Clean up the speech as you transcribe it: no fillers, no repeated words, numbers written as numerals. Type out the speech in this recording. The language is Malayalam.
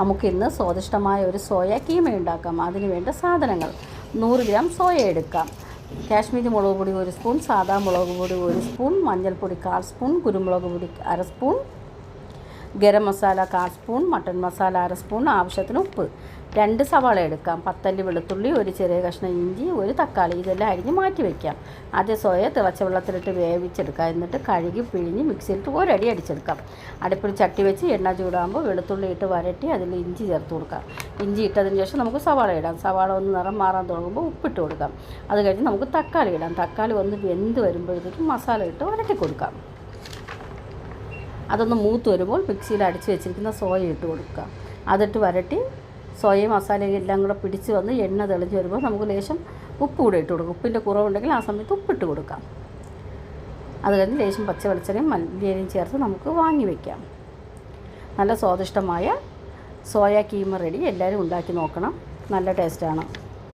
നമുക്കിന്ന് സ്വാദിഷ്ടമായ ഒരു സോയ കീമ ഉണ്ടാക്കാം. അതിന് വേണ്ട സാധനങ്ങൾ: 100 ഗ്രാം സോയ എടുക്കാം, കാശ്മീരി മുളക് പൊടി 1 സ്പൂൺ, സാദാ മുളക് പൊടി 1 സ്പൂൺ, മഞ്ഞൾപ്പൊടി 1/4 സ്പൂൺ, കുരുമുളക് പൊടി 1/2 spoon, garam masala 1/4 spoon, mutton masala 1/2 spoon, ആവശ്യത്തിന് ഉപ്പ്. 2 സവാള എടുക്കാം, 10 അല്ലി വെളുത്തുള്ളി, 1 ചെറിയ കഷ്ണം ഇഞ്ചി, 1 തക്കാളി. ഇതെല്ലാം അരിഞ്ഞ് മാറ്റി വയ്ക്കാം. ആദ്യം സോയ തിളച്ച വെള്ളത്തിലിട്ട് വേവിച്ചെടുക്കാം. എന്നിട്ട് കഴുകി പിഴിഞ്ഞ് മിക്സിയിലിട്ട് ഒരടി അടിച്ചെടുക്കാം. അടുപ്പിൽ ചട്ടി വെച്ച് എണ്ണ ചൂടാകുമ്പോൾ വെളുത്തുള്ളി ഇട്ട് വരട്ടി അതിൽ ഇഞ്ചി ചേർത്ത് കൊടുക്കാം. ഇഞ്ചി ഇട്ടതിന് ശേഷം നമുക്ക് സവാള ഇടാം. സവാള ഒന്ന് നിറം മാറാൻ തുടങ്ങുമ്പോൾ ഉപ്പിട്ട് കൊടുക്കാം. അത് കഴിഞ്ഞ് നമുക്ക് തക്കാളി ഇടാം. തക്കാളി ഒന്ന് വെന്ത് വരുമ്പോഴത്തേക്കും മസാല ഇട്ട് വരട്ടി കൊടുക്കാം. അതൊന്ന് മൂത്ത് വരുമ്പോൾ മിക്സിയിൽ അടിച്ച് വെച്ചിരിക്കുന്ന സോയ ഇട്ട് കൊടുക്കുക. അതിട്ട് വരട്ടി സോയയും മസാലയും എല്ലാം കൂടെ പിടിച്ച് വന്ന് എണ്ണ തെളിഞ്ഞ് വരുമ്പോൾ നമുക്ക് ലേശം ഉപ്പ് കൂടെ ഇട്ട് കൊടുക്കും. ഉപ്പിൻ്റെ കുറവുണ്ടെങ്കിൽ ആ സമയത്ത് ഉപ്പിട്ട് കൊടുക്കാം. അത് കഴിഞ്ഞ് ലേശം പച്ച വെളിച്ചെണ്ണയും മല്ലിയിലയും ചേർത്ത് നമുക്ക് വാങ്ങി വയ്ക്കാം. നല്ല സ്വാദിഷ്ടമായ സോയ കീമ റെഡി. എല്ലാവരും ഉണ്ടാക്കി നോക്കണം. നല്ല ടേസ്റ്റാണ്.